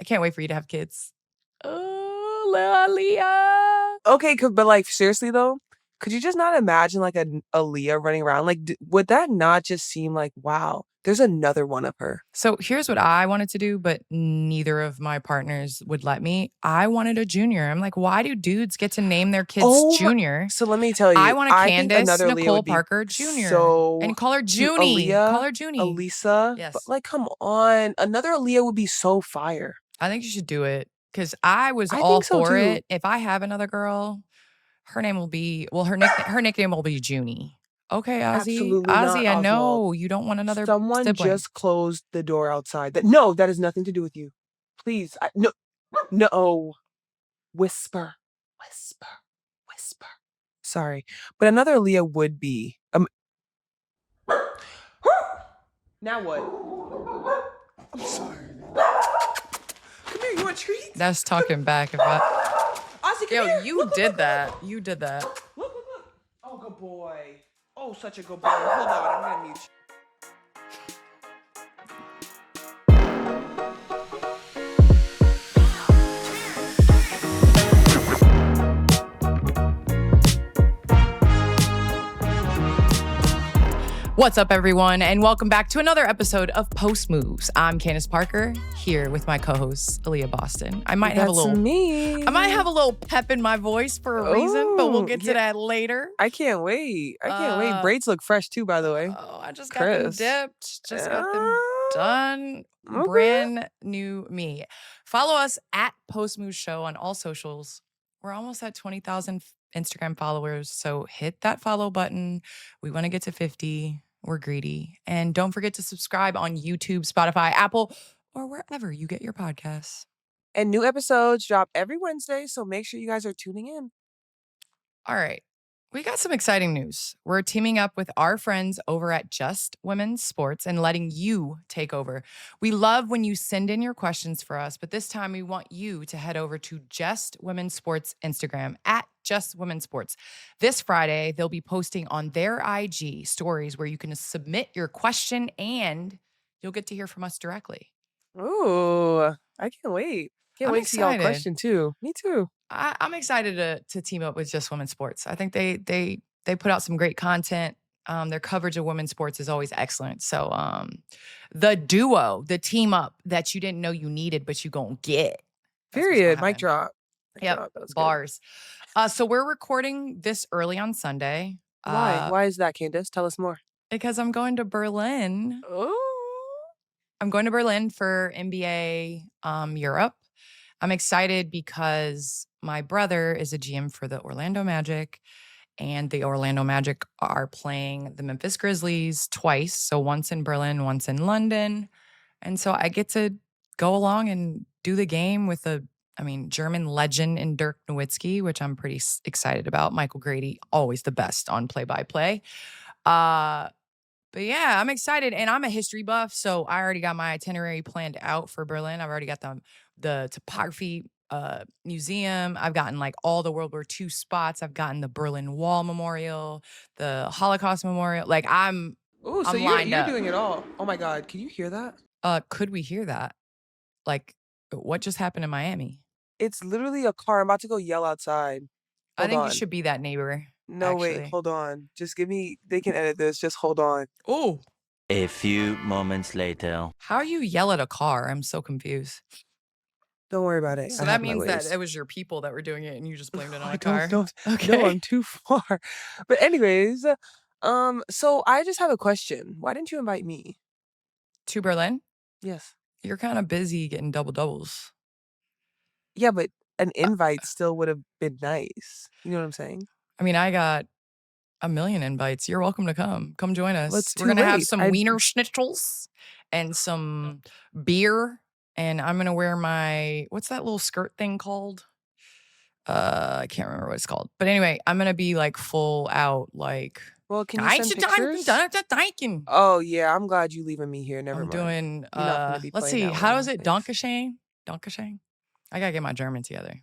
can't wait for you to have kids. Oh, Aliyah. Okay, but like seriously though, could you just not imagine like an Aliyah running around? Like, would that not just seem like, wow, there's another one of her? So here's what I wanted to do, but neither of my partners would let me. I wanted a junior. I'm like, why do dudes get to name their kids Junior? So let me tell you, I want a think Candace another Aliyah Nicole would be Parker Jr. so and call her cute. Junie. Aliyah, Call her Junie. Elisa. Yes. But like, come on. Another Aliyah would be so fire. I think you should do it because I was I all think so, for too. it. If I have another girl, her name will be, well, her nickname will be Junie. Okay, Ozzy. Absolutely Ozzy, not, I know Oswald. you don't want another Someone sibling. just closed the door outside. No, that has nothing to do with you. Please, no. Whisper. Sorry, but another Aaliyah would be. Now what? I'm sorry. Come here, you want a treat? That's talking back about. Ozzy, come Yo, here. you did that. You did that. Look. Oh, good boy. Oh, such a good boy. Hold on, I'm gonna mute you. What's up, everyone, and welcome back to another episode of Post Moves. I'm Candace Parker, here with my co-host Aliyah Boston. I might have a little pep in my voice for a reason, but we'll get to that later. I can't wait. Braids look fresh too, by the way. Oh, I just got them dipped. Just got them done. Okay. Brand new me. Follow us at Post Moves Show on all socials. We're almost at 20,000 Instagram followers, so hit that follow button. We want to get to 50. We're greedy. And don't forget to subscribe on YouTube, Spotify, Apple, or wherever you get your podcasts. And new episodes drop every Wednesday, so make sure you guys are tuning in. All right. We got some exciting news. We're teaming up with our friends over at Just Women's Sports and letting you take over. We love when you send in your questions for us, but this time we want you to head over to Just Women's Sports Instagram at Just Women's Sports. This Friday, they'll be posting on their IG stories where you can submit your question and you'll get to hear from us directly. Ooh, I can't wait. Can't wait to see y'all question too. Me too. I'm excited to team up with Just Women's Sports. I think they put out some great content. Their coverage of women's sports is always excellent. So the team up that you didn't know you needed, but you gonna get. Period. Mic drop. Yep. Bars. So we're recording this early on Sunday. Why? Why is that, Candace? Tell us more. Because I'm going to Berlin. Oh. I'm going to Berlin for NBA Europe. I'm excited because my brother is a GM for the Orlando Magic, and the Orlando Magic are playing the Memphis Grizzlies twice. So once in Berlin, once in London. And so I get to go along and do the game with German legend in Dirk Nowitzki, which I'm pretty excited about. Michael Grady, always the best on play-by-play. But yeah, I'm excited, and I'm a history buff, so I already got my itinerary planned out for Berlin. I've already got the topography museum. I've gotten like all the World War II spots. I've gotten the Berlin Wall Memorial, the Holocaust Memorial. Like I'm you're doing it all. Oh my God, can you hear that? Could we hear that? Like, what just happened in Miami? It's literally a car. I'm about to go yell outside. I think you should be that neighbor. No, actually. Wait, hold on. Just give me, they can edit this. Just hold on. Oh. A few moments later. How you yell at a car? I'm so confused. Don't worry about it. So that means that it was your people that were doing it and you just blamed it on a car? Okay. No, I'm too far. But anyways, so I just have a question. Why didn't you invite me? To Berlin? Yes. You're kind of busy getting doubles. Yeah, but an invite still would have been nice. You know what I'm saying? I mean, I got a million invites. You're welcome to come. Come join us. We're going to have some Wiener Schnitzels and some beer. And I'm going to wear what's that little skirt thing called? I can't remember what it's called. But anyway, I'm going to be like full out like. Well, can you send pictures? Oh, yeah. I'm glad you leaving me here. Never mind. I'm doing, let's see. How is it? Dankeschön? Dankeschön? I got to get my German together.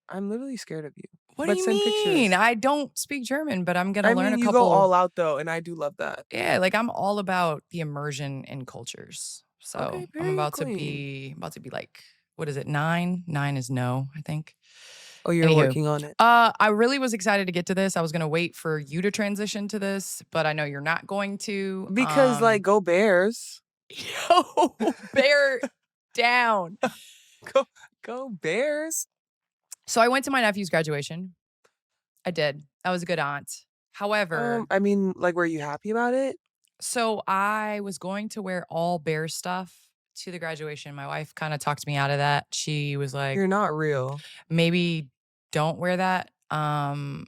I'm literally scared of you. What do you mean? Pictures. I don't speak German, but I'm going to learn a couple. You go all out though, and I do love that. Yeah, like I'm all about the immersion in cultures. So Okay, I'm period about queen. to be like, what is it? 9? 9 is no, I think. Oh, you're Anywho, working on it. I really was excited to get to this. I was gonna wait for you to transition to this, but I know you're not going to. Because, like, go Bears. Yo, bear down. Go go Bears. So I went to my nephew's graduation. I did. I was a good aunt. However, I mean, like, were you happy about it? so I was going to wear all bear stuff to the graduation. My wife kind of talked me out of that. She was like, You're not real. maybe don't wear that. And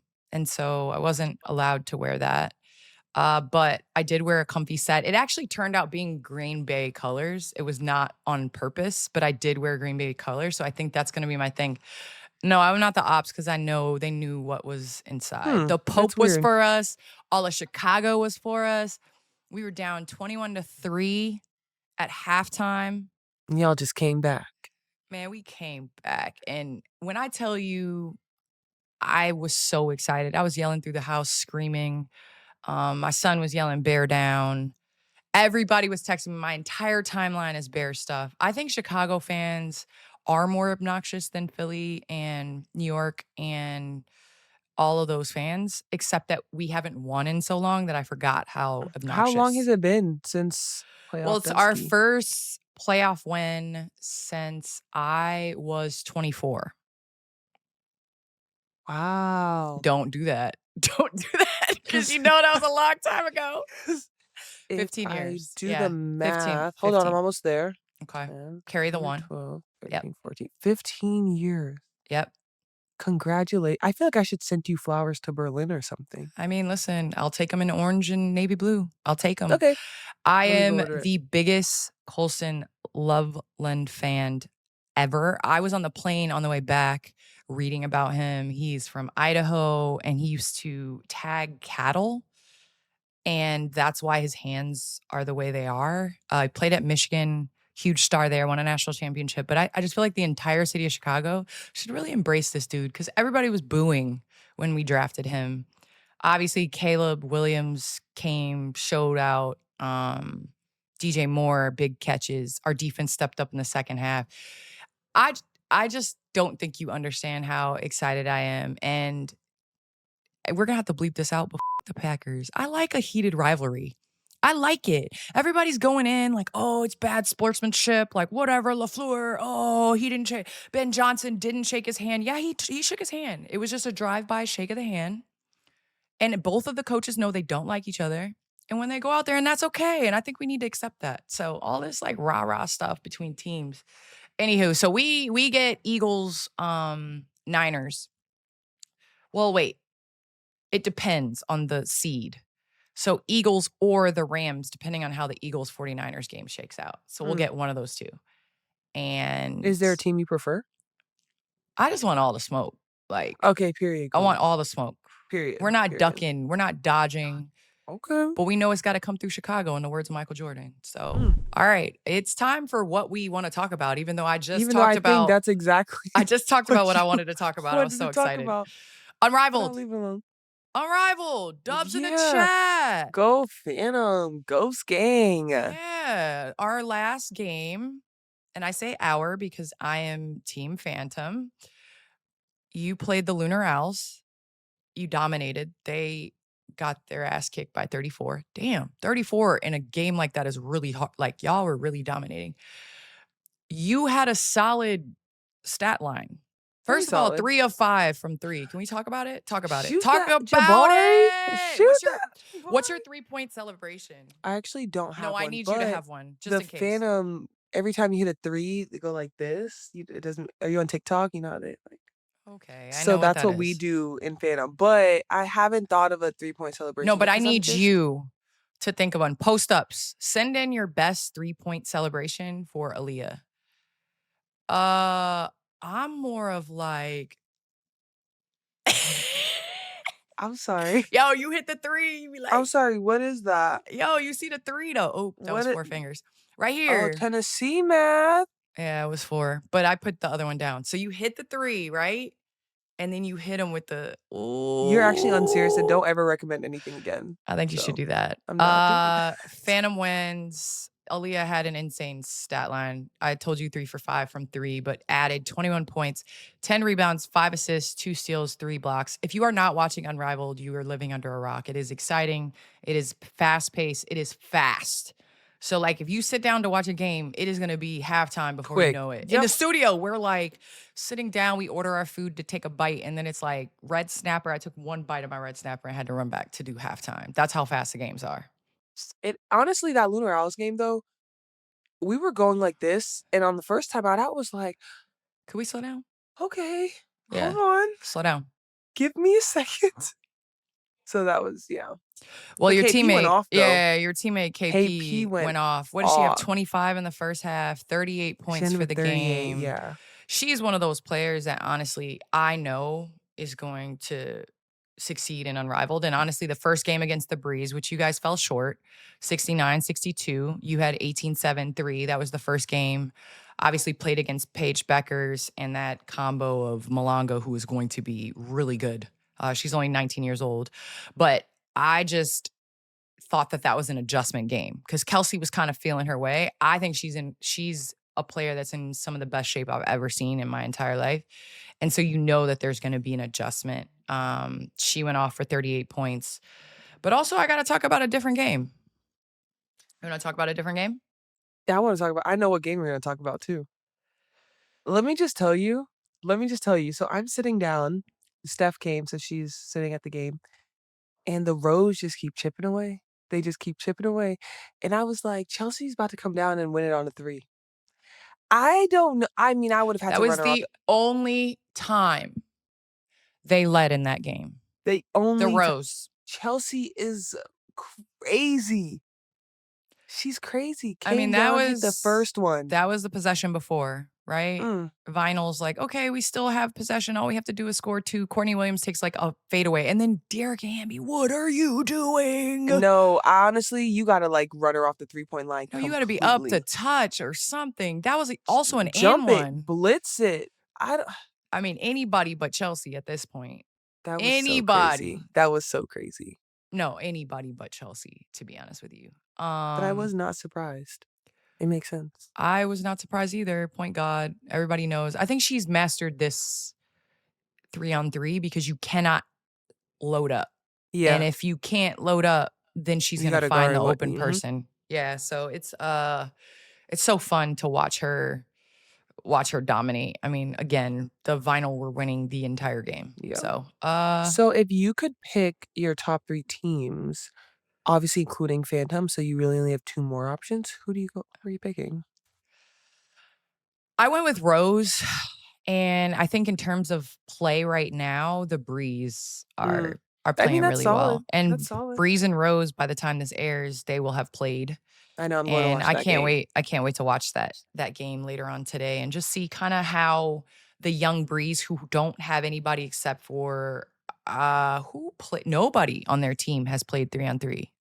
so I wasn't allowed to wear that. But I did wear a comfy set. It actually turned out being Green Bay colors. It was not on purpose, but I did wear Green Bay colors. So I think that's going to be my thing. No, I'm not the ops because I know they knew what was inside. The That's Pope was weird. for us. All of Chicago was for us. We were down 21-3 at halftime. And y'all just came back. Man, we came back. And when I tell you, I was so excited. I was yelling through the house, screaming. My son was yelling bear down. Everybody was texting me. My entire timeline is bear stuff. I think Chicago fans are more obnoxious than Philly and New York and all of those fans, except that we haven't won in so long that I forgot how obnoxious. How long has it been since playoff Well, it's our dusty? first playoff win since I was 24. Wow. Don't do that. Don't do that because you know that was a long time ago. 15 If years. I do Yeah, the 15, math. Hold on, I'm 15. almost there. Okay. 10, Carry the 11, one. 12, Yep. 13, 14. 15 years. Yep. Congratulate. I feel like I should send you flowers to Berlin or something. I mean, listen, I'll take them in orange and navy blue. I'll take them. Okay. I Let me go am order it. the biggest Colson Loveland fan ever. I was on the plane on the way back reading about him. He's from Idaho and he used to tag cattle. And that's why his hands are the way they are. He played at Michigan, huge star there, won a national championship. But I just feel like the entire city of Chicago should really embrace this dude because everybody was booing when we drafted him. Obviously, Caleb Williams came, showed out. DJ Moore, big catches. Our defense stepped up in the second half. I just don't think you understand how excited I am. And we're going to have to bleep this out, but the Packers. I like a heated rivalry. I like it. Everybody's going in like, oh, it's bad sportsmanship. Like, whatever, LaFleur. Oh, he didn't shake. Ben Johnson didn't shake his hand. Yeah, he shook his hand. It was just a drive-by shake of the hand. And both of the coaches know they don't like each other. And when they go out there, and that's okay. And I think we need to accept that. So all this like rah-rah stuff between teams. Anywho, so we get Eagles, Niners. Well, wait. It depends on the seed. So Eagles or the Rams, depending on how the Eagles 49ers game shakes out. So we'll get one of those two. And Is there a team you prefer? I just want all the smoke. Like, Okay, period. I want all the smoke. Period. We're not period. ducking. We're not dodging. Okay. But we know it's got to come through Chicago, in the words of Michael Jordan. So, all right. It's time for what we want to talk about, even though I just talked about. Think that's exactly. I just talked about what I wanted to talk about. I was so excited. About? Unrivaled. Leave it alone. Unrivaled. Dubs in the chat. Go Phantom. Ghost Gang. Yeah. Our last game, and I say our because I am Team Phantom. You played the Lunar Owls. You dominated. They got their ass kicked by 34. Damn, 34 in a game like that is really hard. Like, y'all were really dominating. You had a solid stat line. First of all, 3 of 5 from 3. Can we talk about it? Talk about it. Talk about it. What's your 3-point celebration? I actually don't have one. No, I need you to have one, just in case. The Phantom, every time you hit a 3, they go like this. It doesn't. Are you on TikTok? You know how they like. Okay, so that's what we do in Phantom. But I haven't thought of a 3-point celebration. No, but I need you to think of one. Post-ups. Send in your best 3-point celebration for Aliyah. I'm more of like. I'm sorry. Yo, you hit the 3. You be like, I'm sorry. What is that? Yo, you see the 3 though. Oh, that was 4 fingers. Right here. Oh, Tennessee math. Yeah, it was 4. But I put the other one down. So you hit the 3, right? And then you hit him with the. Ooh. You're actually unserious and don't ever recommend anything again. I think you should do that. I'm not doing that. Phantom wins. Aliyah had an insane stat line. I told you 3 for 5 from 3, but added 21 points, 10 rebounds, 5 assists, 2 steals, 3 blocks. If you are not watching Unrivaled, you are living under a rock. It is exciting. It is fast-paced. It is fast. So, like, if you sit down to watch a game, it is going to be halftime before you Quick. know it. In Yep. the studio, we're like sitting down, we order our food to take a bite, and then it's like red snapper. I took one bite of my red snapper and had to run back to do halftime. That's how fast the games are. It honestly, that Lunar Owls game though, we were going like this, and on the first time out, I was like, Could we slow down? okay, Yeah. hold on, Slow down. give me a second. So that was Well, But your KP went teammate, off, though. yeah, your teammate KP KP went went off. What did she have? off. 25 in the first half, 38 She points ended for with the 38, game. yeah. She's one of those players that honestly I know is going to succeed in Unrivaled. And honestly, the first game against the Breeze, which you guys fell short, 69-62. You had 18-7-3. That was the first game. Obviously played against Paige Beckers and that combo of Malonga, who is going to be really good. She's only 19 years old. But I just thought that was an adjustment game because Kelsey was kind of feeling her way. I think she's a player that's in some of the best shape I've ever seen in my entire life. And so you know that there's going to be an adjustment. She went off for 38 points. But also I got to talk about a different game. You want to talk about a different game? Yeah, I know what game we're going to talk about too. Let me just tell you. So I'm sitting down. Steph came, so she's sitting at the game. And the rows just keep chipping away. They just keep chipping away. And I was like, Chelsea's about to come down and win it on a 3. I don't know. I mean, I would have had That to was run her off. the only time they led in that game. The The rows. Chelsea is crazy. She's crazy. I mean, Came that down, hit was the first one. That was the possession before, right? Mm. Vinyl's like, okay, we still have possession. All we have to do is score 2. Courtney Williams takes like a fadeaway. And then Derek Hamby, what are you doing? No, honestly, you got to like run her off the 3-point line. No, you got to be up to touch or something. That was also an Jump and it, one. blitz it. I mean, anybody but Chelsea at this point. That was Anybody. so crazy. That was so crazy. No, anybody but Chelsea, to be honest with you. But I was not surprised. It makes sense. I was not surprised either. Point God. Everybody knows. I think she's mastered this 3-on-3 because you cannot load up. Yeah. And if you can't load up, then she's You going to gotta find guard the what- open mhm. person. Yeah. So it's so fun to watch her dominate. I mean, again, the Vinyl were winning the entire game. Yeah. So So if you could pick your top 3 teams, obviously including Phantom, so you really only have 2 more options, who are you picking? I went with Rose. And I think in terms of play right now, the Breeze are playing that's really well. solid. And That's solid. Breeze and Rose, by the time this airs, they will have played. I know I'm going to And watch I that can't game. wait. I can't wait to watch that game later on today and just see kind of how the young Breeze, who don't have anybody except for nobody on their team has played 3-on-3.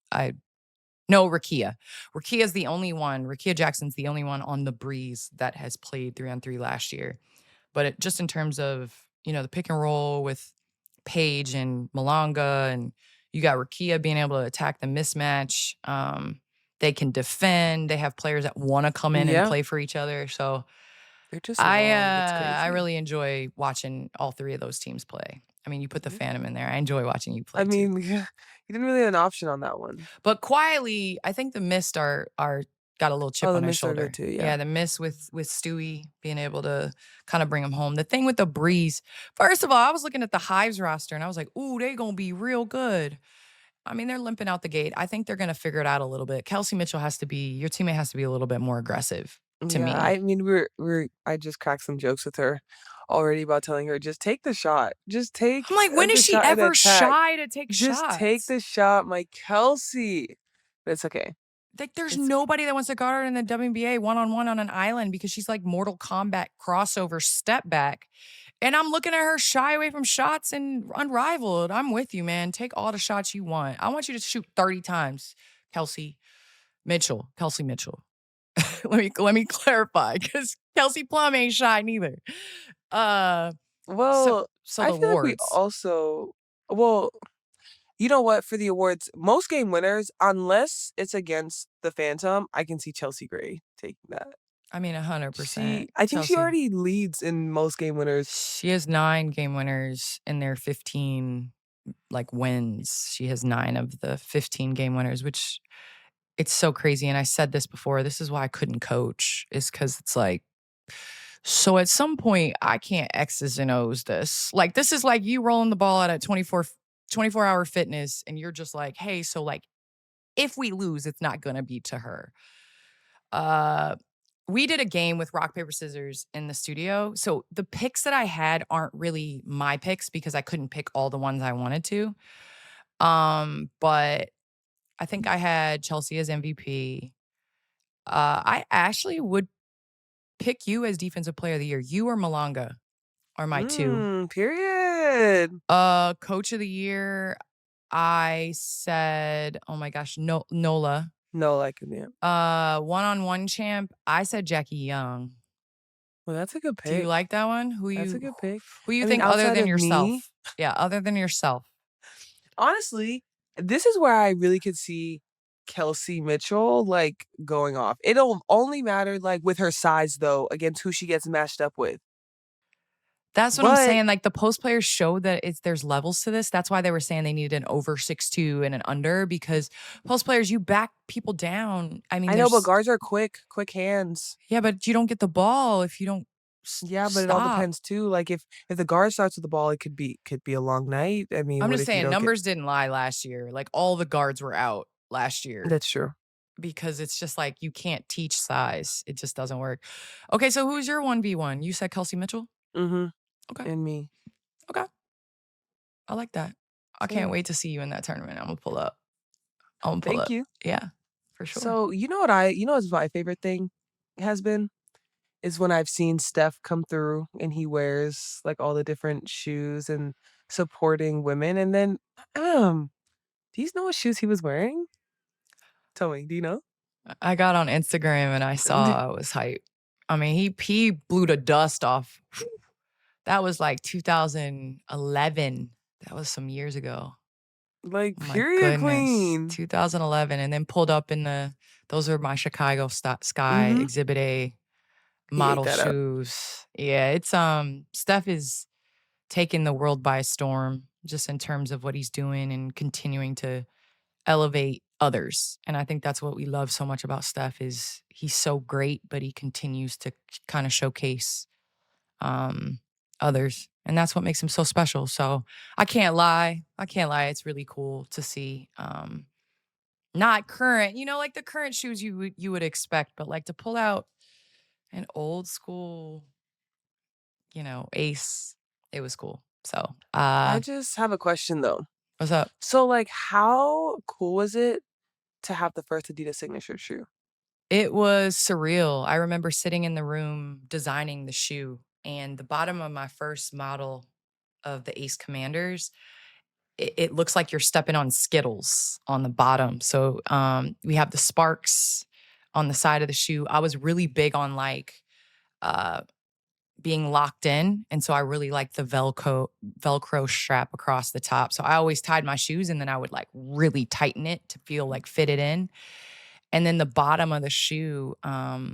No, Rakia. Rakia's the only one. Rakia Jackson's the only one on the Breeze that has played 3-on-3 last year. But just in terms of, the pick and roll with Paige and Malonga, and you got Rakia being able to attack the mismatch. They can defend. They have players that want to come in and play for each other. So They're just long. It's crazy. I really enjoy watching all 3 of those teams play. I mean, you put the Phantom in there. I enjoy watching you play. I mean, you didn't really have an option on that one. But quietly, I think the Mist are got a little chip on the their Mist are shoulder. good too, yeah. The Mist with Stewie being able to kind of bring him home. The thing with the Breeze, first of all, I was looking at the Hives roster and I was like, ooh, they gonna be real good. I mean, they're limping out the gate. I think they're gonna figure it out a little bit. Kelsey Mitchell your teammate has to be a little bit more aggressive to me. I mean, I just cracked some jokes with her already about telling her, just take the shot. Just take. I'm like, when the is she shot and ever attack. shy to take shots? Just take the shot, my Kelsey. But it's okay. Like, there's nobody that wants to guard her in the WNBA one-on-one on an island because she's like Mortal Kombat crossover step back. And I'm looking at her shy away from shots and Unrivaled. I'm with you, man. Take all the shots you want. I want you to shoot 30 times, Kelsey Mitchell. let me clarify, because Kelsey Plum ain't shy neither. Well, so I the feel like we wards. also, well, You know what? For the awards, most game winners, unless it's against the Phantom, I can see Chelsea Gray taking that. I mean, 100%. I think she Chelsea. already leads in most game winners. She has 9 game winners in their 15 like wins. She has 9 of the 15 game winners, which it's so crazy. And I said this before. This is why I couldn't coach, is because it's like, so at some point I can't X's and O's this. Like, this is like you rolling the ball out at 24-hour fitness, and you're just like, hey, so like if we lose, it's not gonna be to her. We did a game with rock, paper, scissors in the studio. So the picks that I had aren't really my picks because I couldn't pick all the ones I wanted to. But I think I had Chelsea as MVP. I actually would pick you as defensive player of the year. You or Malanga are my 2. Period. Coach of the year, I said, oh my gosh, Nola. No, like, yeah. One-on-one champ, I said Jackie Young. Well, that's a good Do you pick. like that one? That's a good pick. Who you I think mean, other outside than of yourself? me, Yeah, other than yourself. honestly, this is where I really could see Kelsey Mitchell, like, going off. It'll only matter, like, with her size, though, against who she gets matched up with. That's what I'm But saying. Like, the post players show that there's levels to this. That's why they were saying they needed an over 6'2" and an under, because post players, you back people down. I mean, I know, but there's guards are quick hands. yeah, but you don't get the ball if you don't Yeah, but it all stop. depends too. Like if the guard starts with the ball, it could be a long night. I mean, I'm what just if you saying, don't get? numbers didn't lie last year. Like, all the guards were out last year. That's true. Because it's just like you can't teach size. It just doesn't work. Okay, so who's your 1v1? You said Kelsey Mitchell? Mm-hmm. Okay. And me. Okay. I like that. I can't wait to see you in that tournament. I'm gonna pull up. Thank you. Yeah, for sure. So you know what's my favorite thing has been? Is when I've seen Steph come through and he wears like all the different shoes and supporting women. And then do you know what shoes he was wearing? Tell me, do you know? I got on Instagram and I saw it was hype. I mean, he blew the dust off. That was like 2011. That was some years ago. Like, Oh my period goodness. queen. 2011, and then pulled up in those are my Chicago Sky Exhibit A model that up. shoes. Yeah, it's Steph is taking the world by storm just in terms of what he's doing and continuing to elevate others. And I think that's what we love so much about Steph is he's so great, but he continues to kind of showcase others. And that's what makes him so special. So I can't lie. It's really cool to see. Not current, like the current shoes you would expect, but like to pull out an old school, ace, it was cool. So I just have a question though. what's up? So like how cool was it to have the first Adidas signature shoe? It was surreal. I remember sitting in the room designing the shoe, and the bottom of my first model of the Ace Commanders, it looks like you're stepping on Skittles on the bottom. So we have the sparks on the side of the shoe. I was really big on like being locked in, and so I really liked the Velcro strap across the top. So I always tied my shoes, and then I would like really tighten it to feel like fitted in. And then the bottom of the shoe, I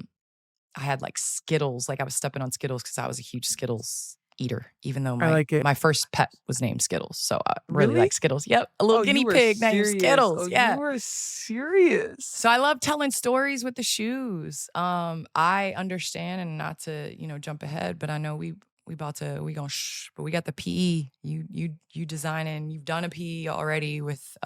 had like Skittles, like I was stepping on Skittles because I was a huge Skittles eater, even though I like it. my first pet was named Skittles. So I really Really? like Skittles. Yep. A little guinea you were pig named serious. Skittles. Oh, Yeah. you were serious. So I love telling stories with the shoes. I understand, and not to, jump ahead, but I know we got the PE. You designing, you've done a PE already with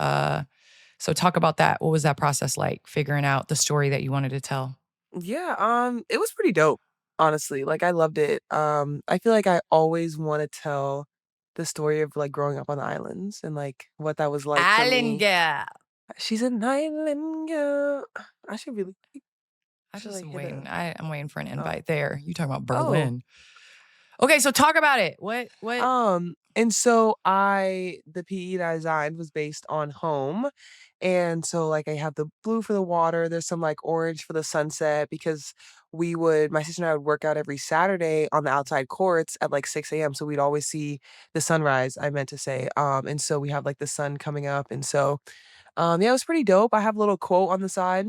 so talk about that. What was that process like, figuring out the story that you wanted to tell? Yeah, it was pretty dope, honestly. Like I loved it. I feel like I always want to tell the story of like growing up on the islands and like what that was like for Island me. girl. She's an island girl. I should really I should, just like, am hit a waiting. I'm waiting for an invite there. You talking about Oh. Berlin. Okay, so talk about it. What And so the PE that I designed was based on home. And so like I have the blue for the water, there's some like orange for the sunset because my sister and I would work out every Saturday on the outside courts at like 6 a.m. So we'd always see the sunrise, I meant to say. And so we have like the sun coming up. And so, yeah, it was pretty dope. I have a little quote on the side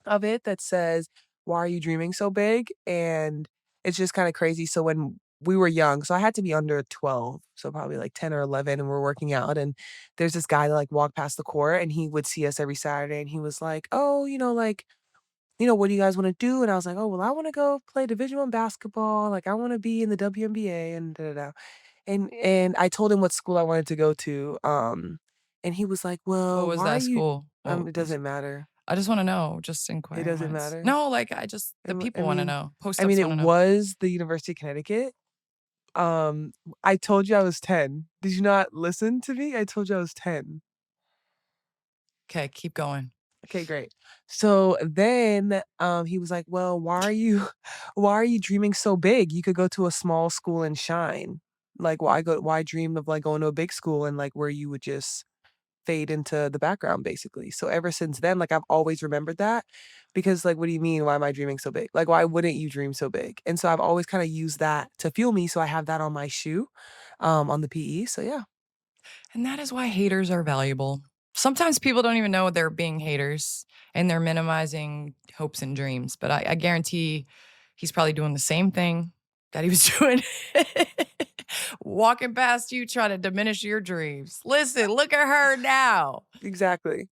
of it that says, "Why are you dreaming so big?" And it's just kind of crazy. So when we were young, so I had to be under 12, so probably like 10 or 11, and we're working out. And there's this guy that like walked past the court and he would see us every Saturday and he was like, "Oh, what do you guys want to do?" And I was like, "Oh, well, I want to go play Division One basketball. Like, I want to be in the WNBA and da da da." And I told him what school I wanted to go to. And he was like, What "Well, was why are that you?" school? What It was doesn't matter. I just wanna know, just It inquiring doesn't minds. matter. No, like, the I people wanna mean, know. Post-ups it wanna know. was the University of Connecticut. I told you I was 10. Did you not listen to me? I told you I was 10. Okay, keep going. Okay, great. So then, he was like, "Well, why are you dreaming so big? You could go to a small school and shine. Like, why dream of, like, going to a big school and, like, where you would just fade into the background, basically." So ever since then, like, I've always remembered that because, like, what do you mean, "Why am I dreaming so big?" Like, why wouldn't you dream so big? And so I've always kinda used that to fuel me, so I have that on my shoe, on the PE, so yeah. And that is why haters are valuable. Sometimes people don't even know they're being haters and they're minimizing hopes and dreams, but I guarantee he's probably doing the same thing that he was doing walking past you trying to diminish your dreams. Listen, look at her now. Exactly.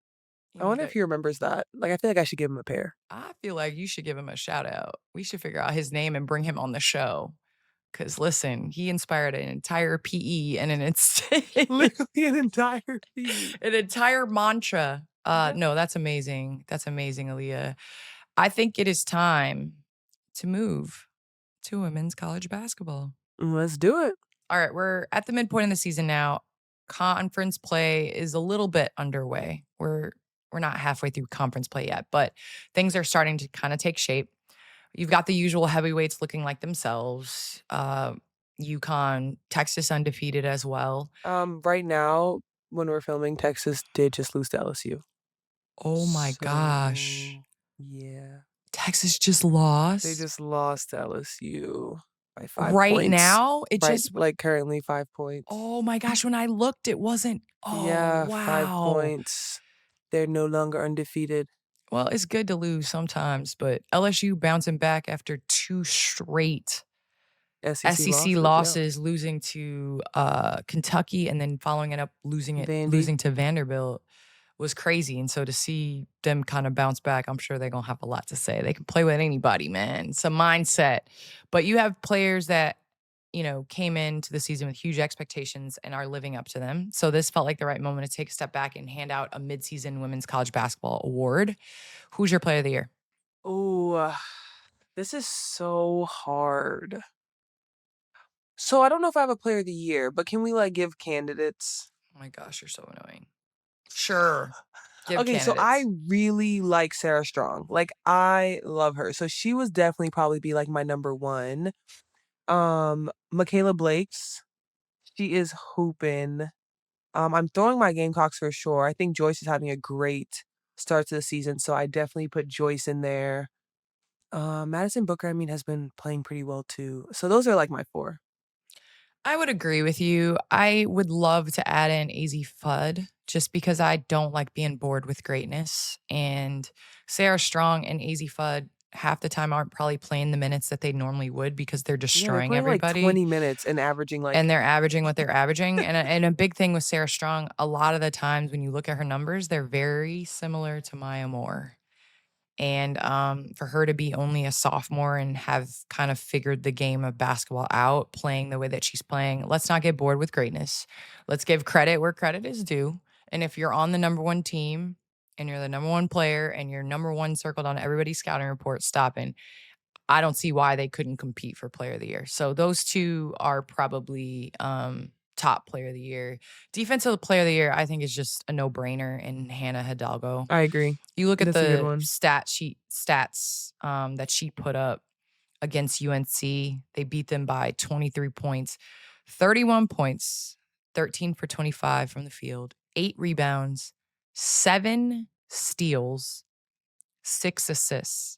You I need wonder to if he remembers that. Like, I feel like I should give him a pair. I feel like you should give him a shout out. We should figure out his name and bring him on the show. Cause listen, he inspired an entire PE and Literally an entire PE. an entire mantra. No, that's amazing. That's amazing, Aliyah. I think it is time to move to women's college basketball. Let's do it. All right, we're at the midpoint of the season now. Conference play is a little bit underway. We're not halfway through conference play yet, but things are starting to kind of take shape. You've got the usual heavyweights looking like themselves. UConn, Texas undefeated as well. Right now, when we're filming, Texas did just lose to LSU. Oh my gosh. So, yeah. Texas just They lost. just lost to LSU by 5 Right points. now, it Right, just like, currently 5 points. oh my gosh, when I looked, it wasn't oh, Yeah, 5 wow. points. They're no longer undefeated. Well, it's good to lose sometimes, but LSU bouncing back after 2 straight SEC SEC losses, yeah. losses, losing to, Kentucky and then following it up Vandy. losing to Vanderbilt was crazy, and so to see them kinda bounce back, I'm sure they're gonna have a lot to say. They can play with anybody, man. It's a mindset. But you have players that, came into the season with huge expectations and are living up to them. So this felt like the right moment to take a step back and hand out a midseason women's college basketball award. Who's your player of the year? Ooh, this is so hard. So I don't know if I have a player of the year, but can we, like, give candidates? Oh my gosh, you're so annoying. Sure. Give Okay, so I candidates. really like Sarah Strong. Like, I love her. So she was definitely probably be, like, my number 1. Michaela Blakes, she is hooping. I'm throwing my Gamecocks for sure. I think Joyce is having a great start to the season, so I definitely put Joyce in there. Madison Booker, I mean, has been playing pretty well too. So those are, like, my 4. I would agree with you. I would love to add in AZ Fudd just because I don't like being bored with greatness. And Sarah Strong and AZ Fudd half the time aren't probably playing the minutes that they normally would because they're Yeah, they're destroying playing, like, everybody. 20 minutes and averaging, And like they're averaging what they're averaging. And a big thing with Sarah Strong, a lot of the times when you look at her numbers, they're very similar to Maya Moore. And for her to be only a sophomore and have kind of figured the game of basketball out, playing the way that she's playing, let's not get bored with greatness. Let's give credit where credit is due. And if you're on the number one team and you're the number one player and you're number one circled on everybody's scouting report, stopping, I don't see why they couldn't compete for player of the year. So those two are probably top player of the year. Defensive player of the year, I think, is just a no-brainer in Hannah Hidalgo. I agree. You look at That's a good the one. stats that she put up against UNC. They beat them by 23 points, 31 points, 13 for 25 from the field, 8 rebounds, 7 steals, 6 assists.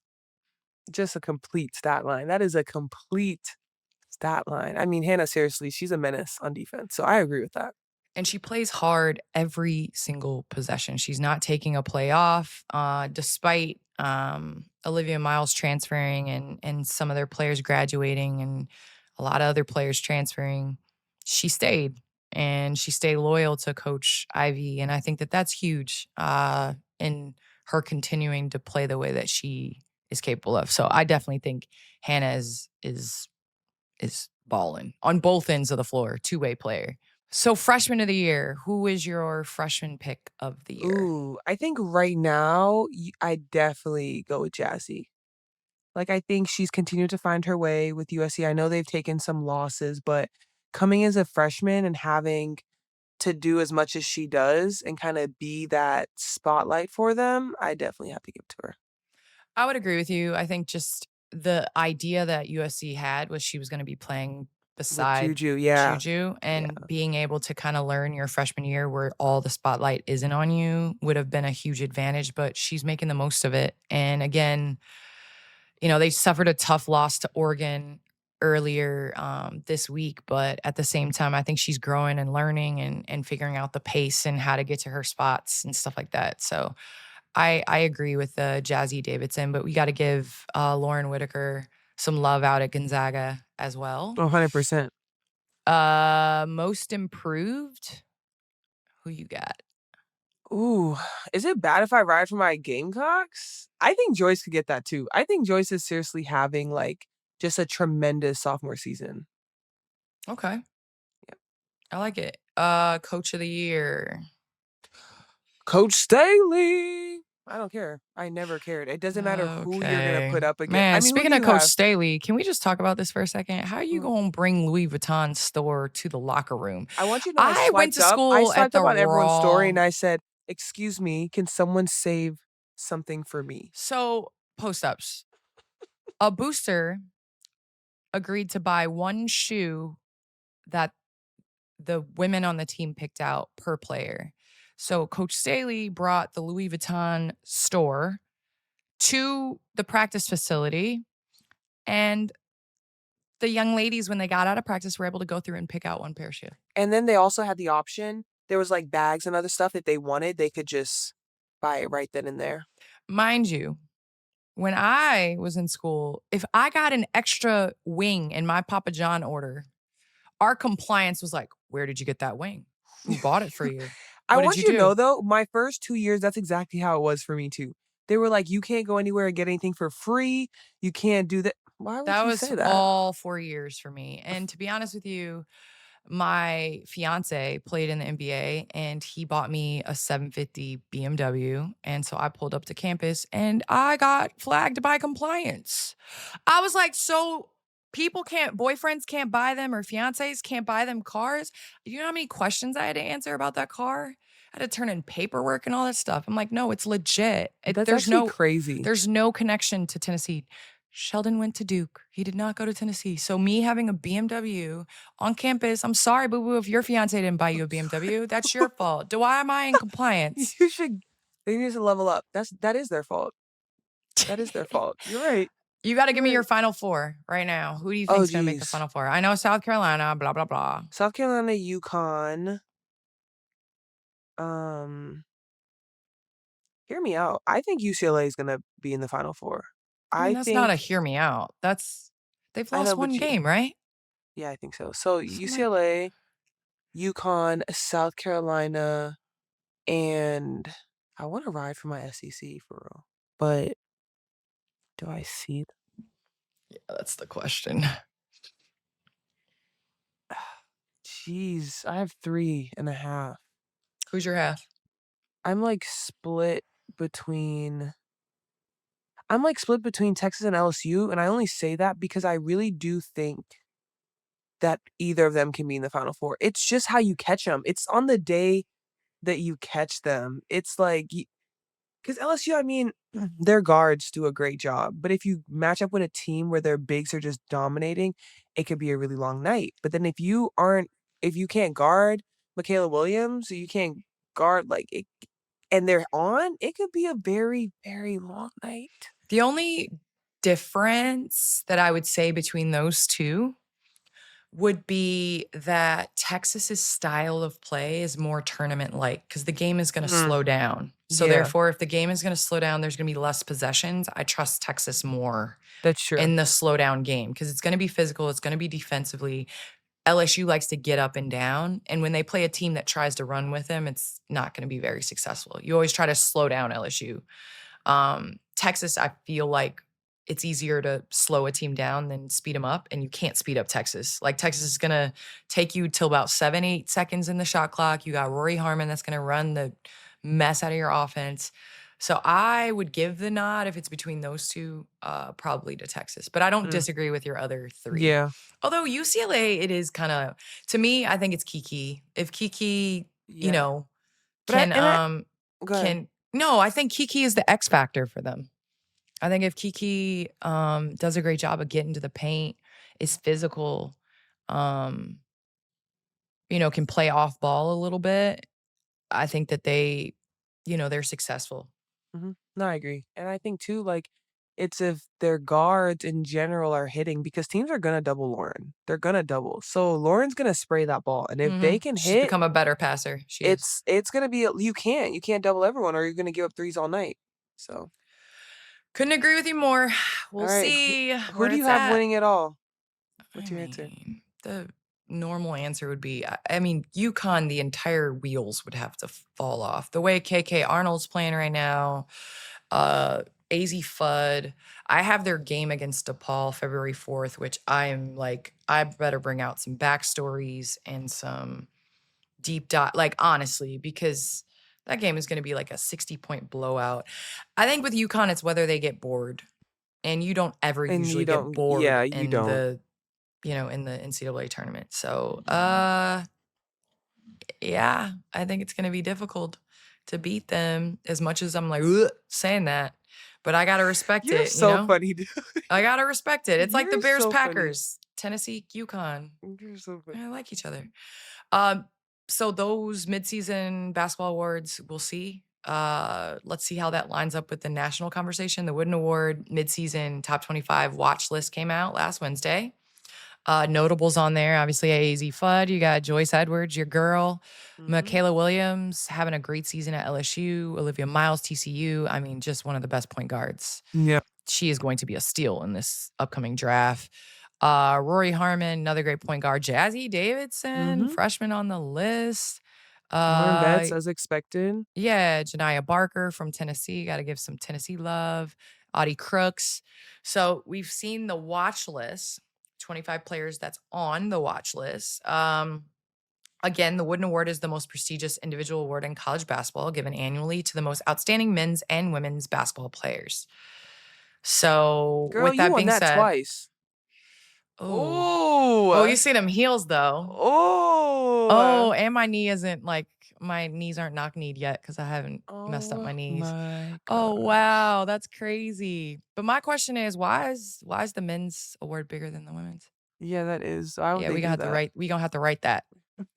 Just a complete stat line. That is a complete stat line. I mean, Hannah, seriously, she's a menace on defense, so I agree with that. And she plays hard every single possession. She's not taking a play off, despite Olivia Miles transferring and some of their players graduating and a lot of other players transferring. She stayed and she stayed loyal to Coach Ivy, and I think that that's huge in her continuing to play the way that she is capable of. So I definitely think Hannah is balling on both ends of the floor, two-way player. So freshman of the year, who is your freshman pick of the year? Ooh, I think right now, I definitely go with Jazzy. Like, I think she's continued to find her way with USC. I know they've taken some losses, but coming as a freshman and having to do as much as she does and kinda be that spotlight for them, I definitely have to give it to her. I would agree with you. I think just the idea that USC had was she was gonna be playing With beside Juju, yeah. Juju, Yeah. and being able to kinda learn your freshman year where all the spotlight isn't on you would have been a huge advantage, but she's making the most of it. And again, they suffered a tough loss to Oregon earlier this week, but at the same time, I think she's growing and learning and figuring out the pace and how to get to her spots and stuff like that. So I agree with Jazzy Davidson, but we got to give Lauren Whitaker some love out at Gonzaga as well. 100%. Most improved, who you got? Ooh, is it bad if I ride for my Gamecocks? I think Joyce could get that too. I think Joyce is seriously having, like, just a tremendous sophomore season. Okay. Yeah. I like it. Coach of the year. Coach Staley! I don't care. I never cared. It doesn't matter who you're gonna Okay. put up against. I Man, mean, who speaking do of you Coach have? Staley, can we just talk about this for a second? How you Mm. gonna bring Louis Vuitton store to the locker room? I want you to know I went to I school at swiped the up on everyone's story and wrong. I said, "Excuse me, can someone save something for me?" So, post-ups. A booster agreed to buy one shoe that the women on the team picked out per player. So Coach Staley brought the Louis Vuitton store to the practice facility, and the young ladies, when they got out of practice, were able to go through and pick out one pair of shoes. And then they also had the option, there was, like, bags and other stuff if they wanted, they could just buy it right then and there. Mind you, when I was in school, if I got an extra wing in my Papa John order, our compliance was like, "Where did you get that wing? Who bought it for you? I What did want you you to know do?" though, my first 2 years, that's exactly how it was for me too. They were like, "You can't go anywhere and get anything for free. You can't do that." Why would That you was say that? all 4 years for me, and to be honest with you, my fiance played in the NBA, and he bought me a 750 BMW, and so I pulled up to campus, and I got flagged by compliance. I was like, "So boyfriends can't buy them or fiancés can't buy them cars?" You know how many questions I had to answer about that car? I had to turn in paperwork and all that stuff. I'm like, "No, it's legit. That's actually crazy. There's no connection to Tennessee." Sheldon went to Duke. He did not go to Tennessee. So me having a BMW on campus, I'm sorry, boo-boo, if your fiance didn't buy you a BMW, that's your fault. Why am I in compliance? You should they need to level up. That is their fault. That is their fault. You're right. You gotta give You're me your right. Final Four right now. Who do you Oh, think's gonna make the geez. Final Four? I know South Carolina, blah, blah, blah. South Carolina, UConn. Um, hear me out. I think UCLA is gonna be in the Final Four. I mean, I that's not a think hear me out. They've I know, lost one but game, right? yeah, I think so. So So, like, UCLA, UConn, South Carolina, and I wanna ride for my SEC for real, but do I see yeah, that's the question. Jeez, I have 3.5. Who's your half? I'm, like, split between Texas and LSU, and I only say that because I really do think that either of them can be in the Final Four. It's just how you catch them. It's on the day that you catch them. It's like because LSU, I mean, their guards do a great job, but if you match up with a team where their bigs are just dominating, it could be a really long night. But then if you can't guard Michaela Williams, or you can't guard, like, it and they're on, it could be a very, very long night. The only difference that I would say between those two would be that Texas's style of play is more tournament-like because the game is gonna Mm, slow down. So yeah, therefore, if the game is gonna slow down, there's gonna be less possessions. I trust Texas more that's true. in the slowdown game because it's gonna be physical, it's gonna be defensively. LSU likes to get up and down, and when they play a team that tries to run with them, it's not gonna be very successful. You always try to slow down LSU. Texas, I feel like it's easier to slow a team down than speed them up, and you can't speed up Texas. Like Texas is gonna take you till about 7, 8 seconds in the shot clock. You got Rory Harmon that's gonna run the mess out of your offense. So I would give the nod if it's between those two, probably to Texas. But I don't Mm, disagree with your other three. yeah, Although UCLA, it is kind of to me, I think it's Kiki. If Kiki, you yeah. know, But I can and I go ahead. can no, I think Kiki is the X factor for them. I think if Kiki does a great job of getting to the paint, is physical, um, can play off ball a little bit, I think that they're successful. No, I agree. And I think too, like, it's if their guards in general are hitting because teams are gonna double Lauren. They're gonna double. So Lauren's gonna spray that ball. And if they can She's hit, become a better passer. She is. it's gonna be you can't double everyone or you're gonna give up threes all night. So Couldn't agree with you more. all We'll right. see Who where do you it's have at. winning it all? I What's your answer? mean, the normal answer would be, I mean, UConn, the entire wheels would have to fall off. The way KK Arnold's playing right now, uh, AZ Fudd. I have their game against DePaul February 4th, which I'm like, I better bring out some backstories and some deep dive, like honestly, because that game is going to be like a 60-point blowout. I think with UConn, it's whether they get bored. And you don't ever And you usually get don't yeah, bored you don't. in the NCAA tournament. So, yeah, I think it's gonna be difficult to beat them as much as I'm like, "Ugh," saying that, but I gotta respect You're it, so funny, dude. I gotta respect it. It's like the You're Bears so funny. Packers, Tennessee, UConn. You're so funny. I like each other. Um, so those midseason basketball awards, we'll see. Let's see how that lines up with the national conversation. The Wooden Award midseason top 25 watch list came out last Wednesday. Notables on there, obviously AZ Fudd. You got Joyce Edwards, your girl. Mhm. Michaela Williams having a great season at LSU. Olivia Miles, TCU. I mean, just one of the best point guards. Yeah. She is going to be a steal in this upcoming draft. Rory Harmon, another great point guard. Jazzy Davidson, Mhm. freshman on the list. Lauren Uh, Betts as expected. yeah, Janiyah Barker from Tennessee. Got to give some Tennessee love. Audie Crooks. So we've seen the watch list, 25 players that's on the watch list. Again, the Wooden Award is the most prestigious individual award in college basketball, given annually to the most outstanding men's and women's basketball players. So, Girl, with you that won being that said, twice. oh, well, you Ooh. see them heels though. Oh. Oh, and my knees aren't knock kneed yet because I haven't messed up Oh my knees. my Oh gosh. wow, that's crazy. But my question is, why is the men's award bigger than the women's? Yeah, that is. Why would Yeah, they do that? we gonna have to write that.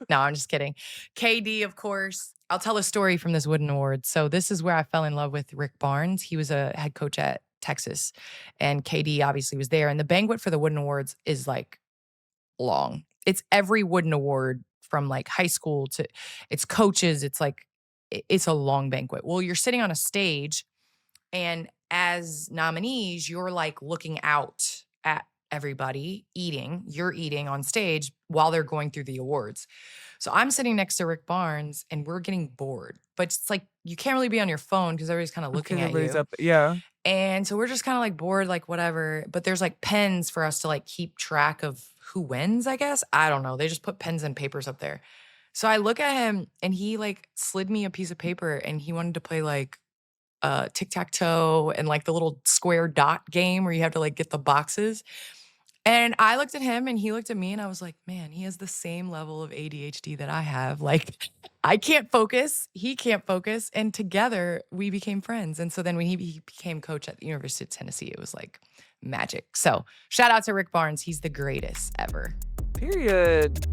No, I'm just kidding. KD, of course. I'll tell a story from this Wooden Award. So this is where I fell in love with Rick Barnes. He was a head coach at Texas, and KD obviously was there. And the banquet for the Wooden Awards is like long. It's every Wooden Award from like high school to it's coaches. It's like it's a long banquet. Well, you're sitting on a stage, and as nominees, you're like looking out at everybody eating. You're eating on stage while they're going through the awards. So I'm sitting next to Rick Barnes and we're getting bored. But it's like you can't really be on your phone because everybody's kind of looking Because at everybody's you. up. Yeah. And so we're just kind of like bored, like whatever. But there's like pens for us to like keep track of who wins, I guess. I don't know. They just put pens and papers up there. So I look at him and he like slid me a piece of paper and he wanted to play like tic-tac-toe and like the little square dot game where you have to like get the boxes. And I looked at him and he looked at me and I was like, man, he has the same level of ADHD that I have. Like, I can't focus, he can't focus. And together we became friends. And so then when he became coach at the University of Tennessee, it was like magic. So shout out to Rick Barnes. He's the greatest ever. Period.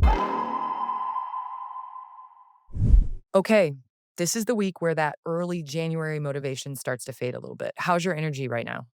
Okay. This is the week where that early January motivation starts to fade a little bit. How's your energy right now?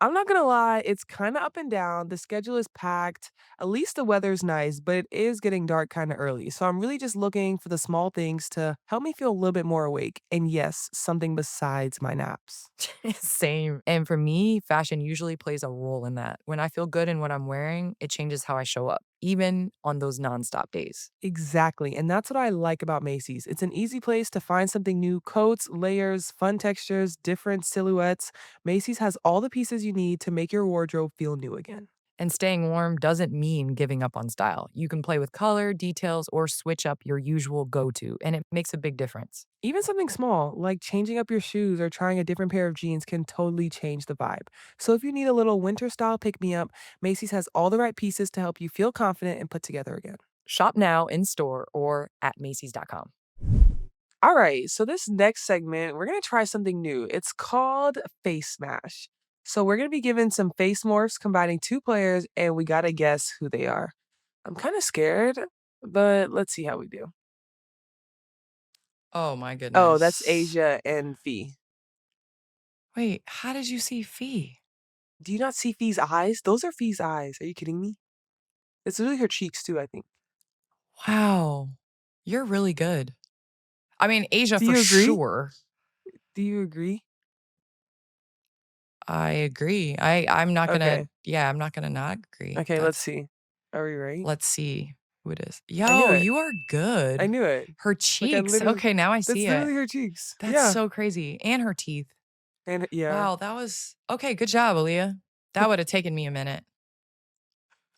I'm not gonna lie, it's kinda up and down. The schedule is packed. At least the weather's nice, but it is getting dark kinda early. So I'm really just looking for the small things to help me feel a little bit more awake. And yes, something besides my naps. Same. And for me, fashion usually plays a role in that. When I feel good in what I'm wearing, it changes how I show up, even on those nonstop days. Exactly. And that's what I like about Macy's. It's an easy place to find something new: coats, layers, fun textures, different silhouettes. Macy's has all the pieces you need to make your wardrobe feel new again. And staying warm doesn't mean giving up on style. You can play with color, details, or switch up your usual go to, and it makes a big difference. Even something small, like changing up your shoes or trying a different pair of jeans, can totally change the vibe. So if you need a little winter style pick me up, Macy's has all the right pieces to help you feel confident and put together again. Shop now in store or at Macy's.com. All right, so this next segment, we're gonna try something new. It's called Face Smash. So we're gonna be given some face morphs combining two players, and we gotta guess who they are. I'm kind of scared, but let's see how we do. Oh my Oh, that's goodness. Asia and Fee. Wait, how did you see Fee? Do you not see Fee's eyes? Those are Fee's eyes. Are you kidding me? It's really her cheeks too, I think. Wow. You're really good. I mean, Asia Do for you agree? sure. Do you agree? I agree. I'm not gonna Okay. yeah, I'm not gonna not agree. Okay, let's That's see. Are we right? let's see who it is. I knew Yo, it. you are I good. knew it. Her Like I cheeks. literally Okay, now I That's see it. literally her cheeks. That's Yeah. so crazy. And her teeth. And yeah. Wow, that was okay, good job, Aliyah. That would have taken me a minute.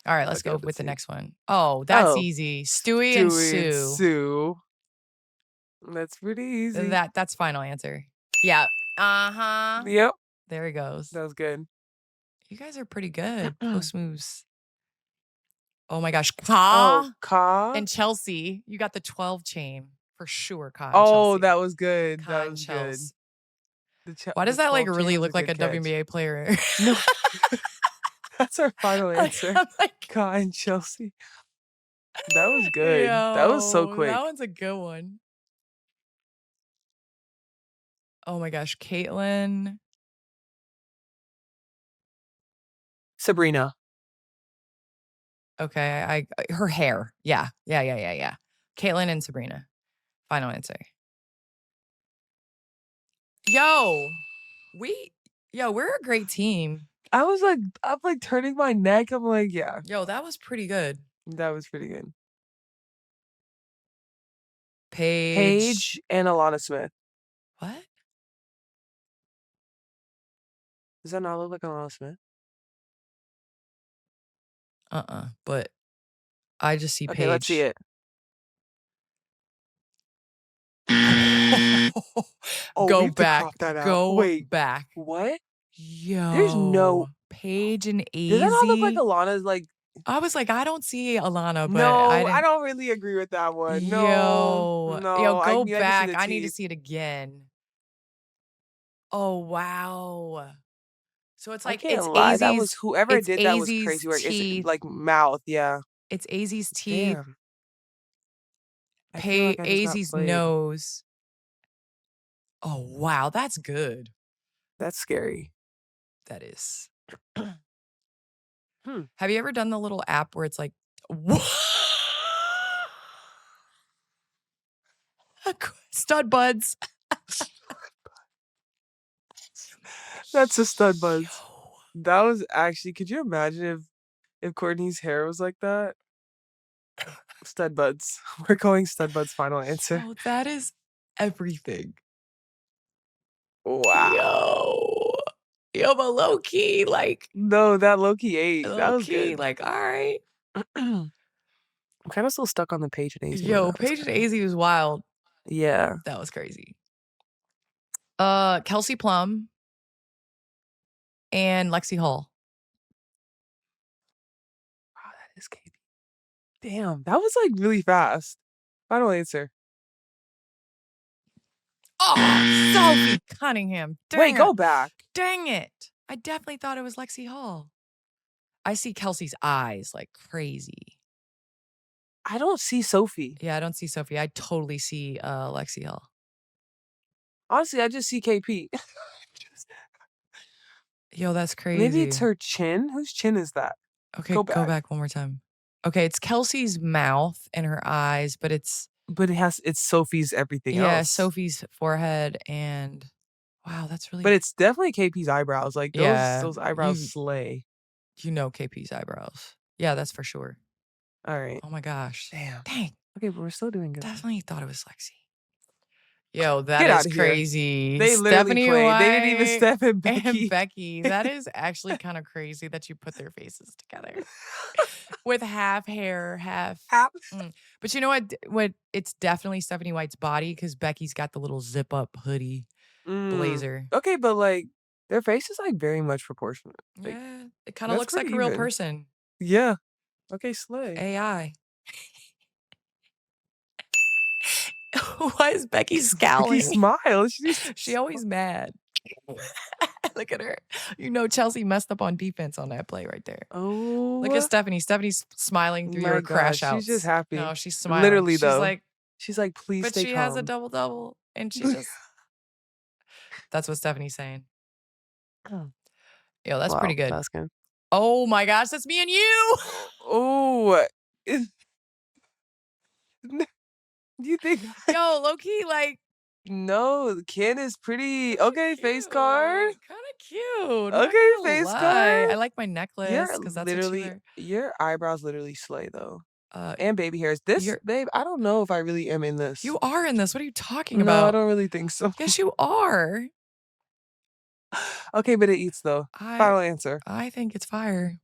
All right, let's Okay, go with let's the see. next one. Oh, that's Oh, easy. Stewie and Stewie and Sue. Sue. That's pretty easy. That's final answer. Yeah. Uh-huh. Yep, There he goes. that was good. You guys are pretty good. Post moves. Oh my gosh. Oh, Ka Ka? and Chelsea. You got the 12 chain for sure, Ka and Oh, Chelsea. that was good. That Ka and was good. Chels. Why The does that like 12 chain really was a look like good a catch. WNBA player? No, that's our final Like, answer. I'm like, Ka and Chelsea. That was good. That was so yo, that quick. one's a good one. Oh my gosh, Caitlin. Sabrina. Okay, her hair. Yeah. Yeah, yeah, yeah, yeah. Caitlin and Sabrina. Final answer. Yo, we we're a great team. I'm like turning my neck. I'm like, yeah, Yo, that was pretty good. that was pretty good. Paige. Paige and Alana Smith. What? Does that not look like Alana Smith? But I just see Okay, let's see Paige. it. Oh, we Go have to back. crop that out. Go Wait, back. what? There's no. Yo. Paige and Does that not look like AZ. Alana's like? I was like, I don't see Alana, but I No, I didn't. don't really agree with that one. No, Yo, no. I go mean, I can see back. the I need to teeth. see it again. Oh, wow. So it's I like can't lie. That was whoever it's did that was AZ's crazy work. It's teeth. like mouth. Yeah. It's AZ's teeth, Damn. I feel like I just got AZ's played. nose. Oh, wow, that's good. That's scary. That is. Hmm. Have you ever done the little app where it's like stud buds? That's a stud buds. Yo. That was actually. Could you imagine if Courtney's hair was like that? Stud buds. We're going stud buds. Final answer. Yo, that is everything. Wow. Yo. Yo, but low key, like, No, that Loki ate. That was good. all right. I'm kind of still stuck on the Paige and AZ one. Yo, That was Paige and kinda, AZ was wild. yeah. That was crazy. Kelsey Plum and Lexi Hall. Wow, that is Katie. Damn, that was like really fast. Final answer. Oh, Sophie Cunningham. Wait, Dang go it. back. Dang it. I definitely thought it was Lexi Hall. I see Kelsey's eyes like crazy. I don't see Sophie. Yeah, I don't see Sophie. I totally see Lexi Hall. Honestly, I just see KP. Yo, that's Maybe it's crazy. her chin. Whose chin is that? Okay, Go go back. back one more time. Okay, it's Kelsey's mouth and her eyes, but it's But it's Sophie's everything else. Sophie's forehead and wow, that's But really it's definitely KP's eyebrows. Like those eyebrows you slay. know KP's eyebrows. Yeah, that's for sure. All right. Oh my gosh. Damn. Dang. Okay, but we're still doing good. Definitely thought it was Lexi. Yo, that Get is out of here. crazy. They literally Stephanie played. They didn't even White Steph and Becky. and Becky. That is actually kind of crazy that you put their faces together with half hair, half. But you know what? It's definitely Stephanie White's body because Becky's got the little zip up hoodie blazer. Okay, but like their face is like very much proportionate. Like, Yeah, it kind of that's looks like a pretty real even. person. Yeah. Okay, slay. AI. Why is Becky scowling? Becky smiles. She always mad. Look at her. You know Chelsea messed up on defense on that play right there. Oh. Look at Stephanie. Stephanie's smiling through your crash outs. She's just happy. No, she's smiling. Literally, she's though. She's like, please but stay she calm. has a double-double, and she just... That's what Stephanie's saying. Oh. Yo, that's pretty good. That's good. Oh my gosh, that's me and you! Oh. Do you think... Yo, low-key, like... No, Candace pretty... Okay, face card. Kind of cute. Okay, face card. I like my necklace because that's what you wear. Your eyebrows literally slay, though. And baby hairs. Babe, I don't know if I really am in this. You are in this. What are you talking No, about? I don't really think so. Yes, you are. Okay, but it eats, though. Final answer. I think it's fire.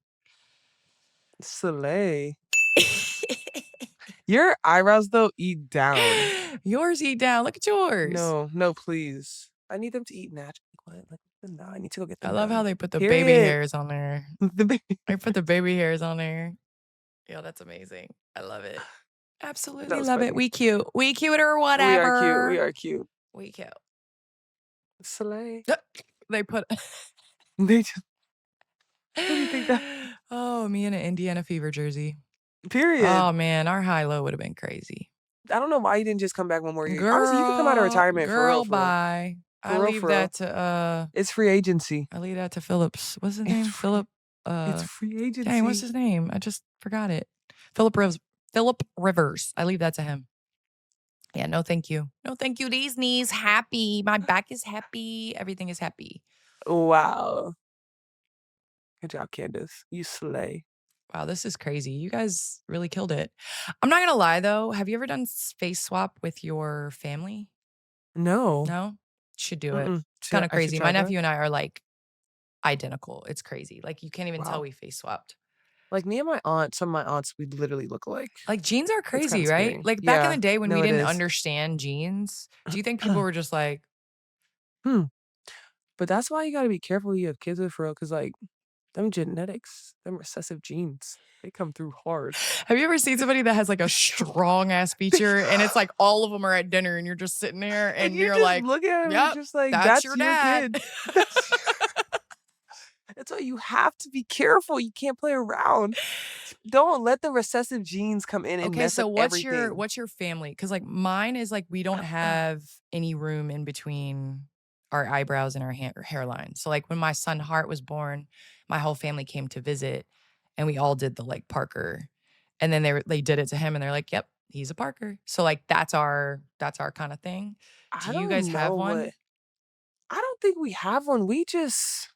Slay. Your eyebrows, though, eat down. Yours eat down. Look at yours. No, please. I need them to eat naturally. No, I need to go get them. I love how they put the baby hairs on there. They put the baby hairs on there. Yo, that's amazing. I love it. Absolutely love it. We cute. We cute or whatever. We are cute. We cute. Slay. They put... They just... What do you think that... Oh, me in an Indiana Fever jersey. Period. Oh, man. Our high-low would have been crazy. I don't know why you didn't just come back one more year. Honestly, you can come out of retirement for real. Bye. I leave that to... It's free agency. I leave that to Phillips. What's his name? Philip... it's free agency. Dang, what's his name? I just forgot it. Philip Rivers. I leave that to him. Yeah, no thank you. No thank you. These knees happy. My back is happy. Everything is happy. Wow. Good job, Candace. You slay. Wow, this is crazy. You guys really killed it. I'm not going to lie, though. Have you ever done face swap with your family? No. No? Should do it. It's kind of crazy. My nephew and I are like identical. It's crazy. Like you can't even tell we face swapped. Like me and my aunt, some of my aunts, we literally look alike. Like genes are crazy, right? Scary. Like back in the day when we didn't understand genes, do you think people were just like... But that's why you got to be careful you have kids with for real. Because like them genetics, them recessive genes, they come through hard. Have you ever seen somebody that has like a strong ass feature and it's like all of them are at dinner and you're just sitting there and you're just like, look at him yep, and just like, that's your dad. Kid. That's why you have to be careful. You can't play around. Don't let the recessive genes come in and mess up everything. What's your family? Because like mine is like we don't have any room in between our eyebrows and our hairline. So like when my son Hart was born, my whole family came to visit and we all did the like Parker. And then they did it to him and they're like, yep, he's a Parker. So like that's our kind of thing. Do you guys have one? I don't think we have one. We just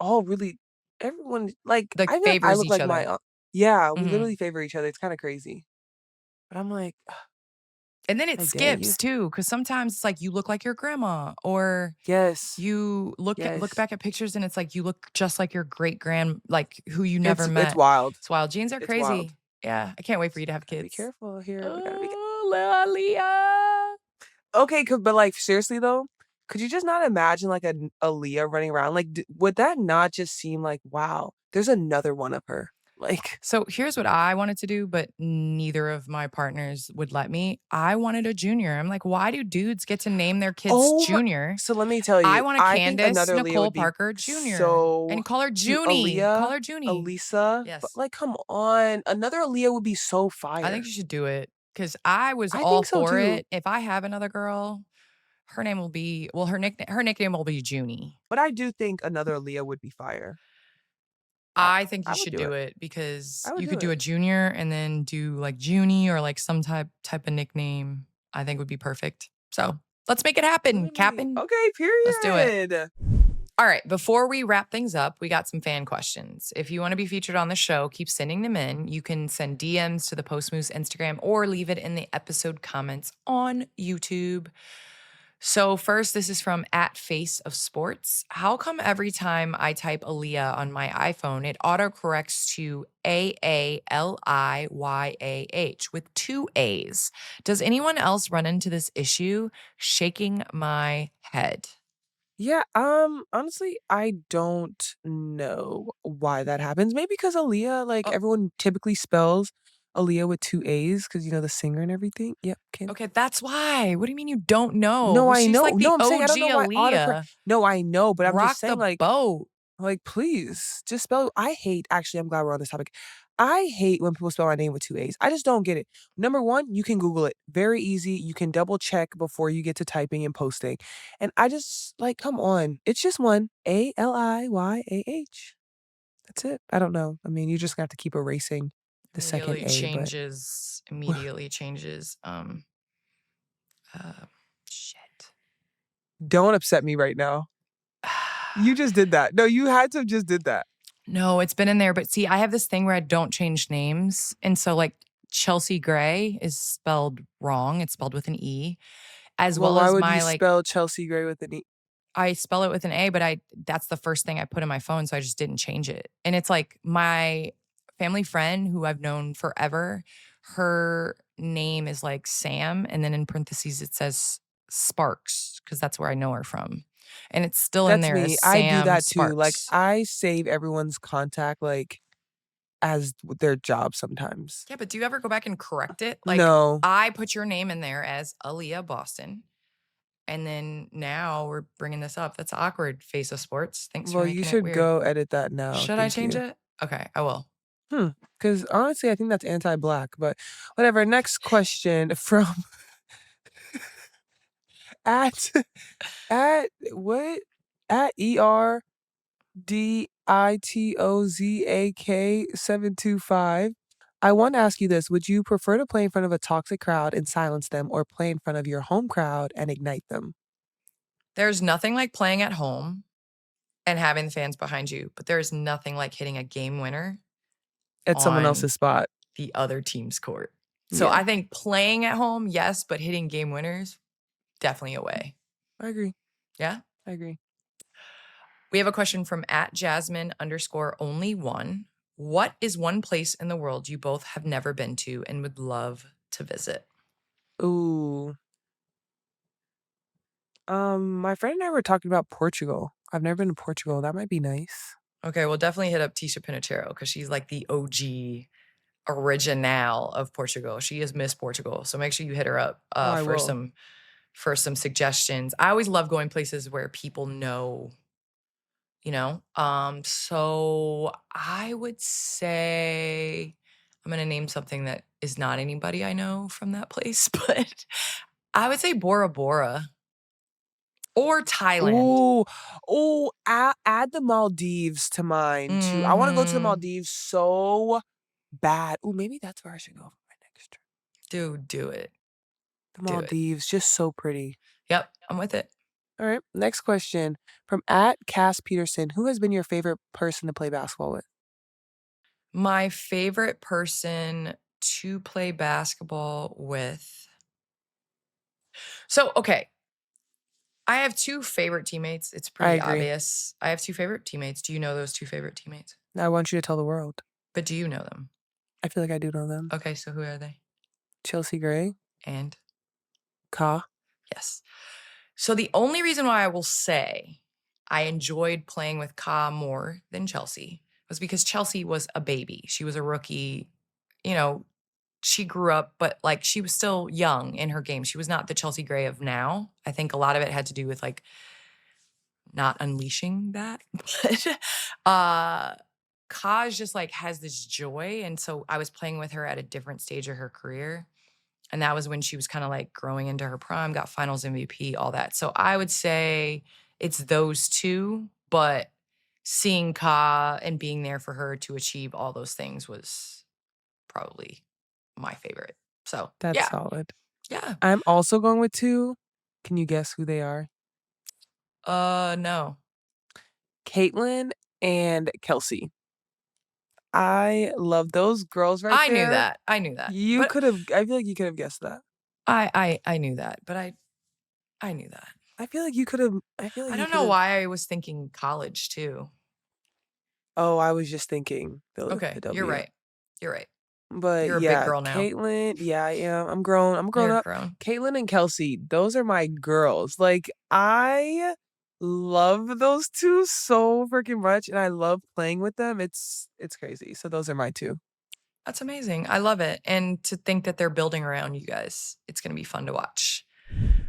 all really, everyone like favors I look each like other. my aunt. Yeah, we literally favor each other. It's kind of crazy. But I'm like, and then it skips too, because sometimes it's like you look like your grandma, or you look back at pictures and it's like you look just like your great like who you never met. It's wild. It's wild. Genes are crazy. Wild. Yeah, I can't wait for you to have kids. Be careful here. We gotta be Aliyah. Okay, but like seriously though, could you just not imagine like an Aliyah running around? Like, would that not just seem like, wow, there's another one of her? Like, so here's what I wanted to do, but neither of my partners would let me. I wanted a junior. I'm like, why do dudes get to name their kids Junior? So let me tell you, I want a Candace Nicole Parker Junior. And call her Junie. Call her Junie. Alisa. Yes. But like, come on. Another Aliyah would be so fire. I think you should do it. Because I was all for it. If I have another girl, her name will be her nickname will be Junie. But I do think another Aliyah would be fire. I think you I would should do do it. it because I would you do could do it. a junior and then do like Junie or like some type of nickname. I think would be perfect. So let's make it happen, Literally. Captain. Okay, Let's do it. period. All right, before we wrap things up, we got some fan questions. If you want to be featured on the show, keep sending them in. You can send DMs to the Post Moose Instagram or leave it in the episode comments on YouTube. So first, this is from @FaceOfSports. How come every time I type Aliyah on my iPhone, it autocorrects to Aliyah with 2 A's? Does anyone else run into this issue? Shaking my head. Yeah, honestly, I don't know why that happens. Maybe because Aliyah, like Oh, everyone typically spells Aliyah with 2 A's because you know the singer and everything. Yep, can okay, that's why. What do you mean you don't know? No, Well, I she's know. like the No, I'm saying I don't OG know why autocorrect. Aliyah. No, I know, but I'm just Rock the saying boat. like please just spell. I hate actually. I'm glad we're on this topic. I hate when people spell my name with 2 A's. I just don't get it. Number one, you can Google it. Very easy. You can double check before you get to typing and posting. And I just like, come on. It's just one Aliyah. That's it. I don't know. I mean, you're just gonna have to keep erasing the second Immediately A, but changes. Immediately changes. Uh, shit. don't upset me right now. You just did that. No, you had to have just did that. No, it's been in there. But see, I have this thing where I don't change names. And so, like, Chelsea Gray is spelled wrong. It's spelled with an E, as Well, well why as would you my, like, spell Chelsea Gray with an E? I spell it with an A, but that's the first thing I put in my phone. So I just didn't change it. And it's like my family friend who I've known forever, her name is like Sam. And then in parentheses, it says Sparks because that's where I know her from. And it's still in That's there as me. I do Sam that too. Like, Sparks. I save everyone's contact, like, as their job sometimes. Yeah, but do you ever go back and correct it? Like, No. I put your name in there as Aliyah Boston. And then now we're bringing this up. That's awkward, Face of Sports. Thanks for Well, you making it should weird. go edit that now. Should I Thank change you. it? Okay, I will. Because honestly, I think that's anti-black, but whatever. Next question from at at what? At ERDITOZAK725. I want to ask you this. Would you prefer to play in front of a toxic crowd and silence them or play in front of your home crowd and ignite them? There's nothing like playing at home and having the fans behind you, but there's nothing like hitting a game winner At someone on else's spot. the other team's court. So Yeah, I think playing at home, yes, but hitting game winners, definitely away. I agree. Yeah. I agree. We have a question from @Jasmine_only1. What is one place in the world you both have never been to and would love to visit? Ooh. My friend and I were talking about Portugal. I've never been to Portugal. That might be nice. Okay, we'll definitely hit up Tisha Pinachero because she's like the OG original of Portugal. She is Miss Portugal. So make sure you hit her up I will. for some suggestions. I always love going places where people know, you know. So I would say I'm gonna name something that is not anybody I know from that place, but I would say Bora Bora or Thailand. Ooh, ooh, add the Maldives to mine too. I wanna go to the Hmm. Maldives so bad. Ooh, maybe that's where I should go for my next trip. Dude, do it. The Do it. Maldives, just so pretty. Yep, I'm with it. Alright, next question from @CassPeterson. Who has been your favorite person to play basketball with? My favorite person to play basketball with. So, okay, I have 2 favorite teammates. It's I pretty agree. obvious. I have 2 favorite teammates. Do you know those 2 favorite teammates? I want you to tell the world. But do you know them? I feel like I do know them. Okay, so who are they? Chelsea Gray, And Ka. yes. So the only reason why I will say I enjoyed playing with Ka more than Chelsea was because Chelsea was a baby. She was a rookie. You know, she grew up, but like she was still young in her game. She was not the Chelsea Gray of now. I think a lot of it had to do with like not unleashing that. But Kaj just like has this joy. And so I was playing with her at a different stage of her career. And that was when she was kind of like growing into her prime, got finals MVP, all that. So I would say it's those two, but seeing Ka and being there for her to achieve all those things was probably my favorite. So That's yeah, solid. yeah. I'm also going with 2. Can you guess who they are? No. Caitlin and Kelsey. I love those girls right I knew there. that. I knew that. You But could have. I feel like you could have guessed that. I knew that. But I knew that. I feel like you could have. I feel like I you don't could know have. why I was thinking college too. Oh, I was just thinking the Okay, you're W. right. You're right. But You're a big yeah, girl now. Caitlin. Yeah, I am. I'm grown. I'm grown You're up. grown. Caitlin and Kelsey. Those are my girls. Like I love those two so freaking much, and I love playing with them. It's crazy. So those are my 2. That's amazing. I love it. And to think that they're building around you guys, it's going to be fun to watch.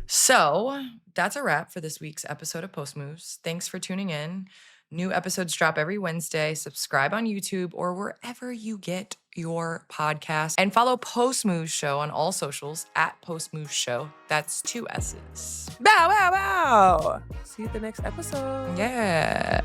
So that's a wrap for this week's episode of Post Moves. Thanks for tuning in. New episodes drop every Wednesday. Subscribe on YouTube or wherever you get your podcast. And follow Post Moves Show on all socials at Post Moves Show. That's 2 S's. Bow, bow, bow. See you at the next episode. Yeah.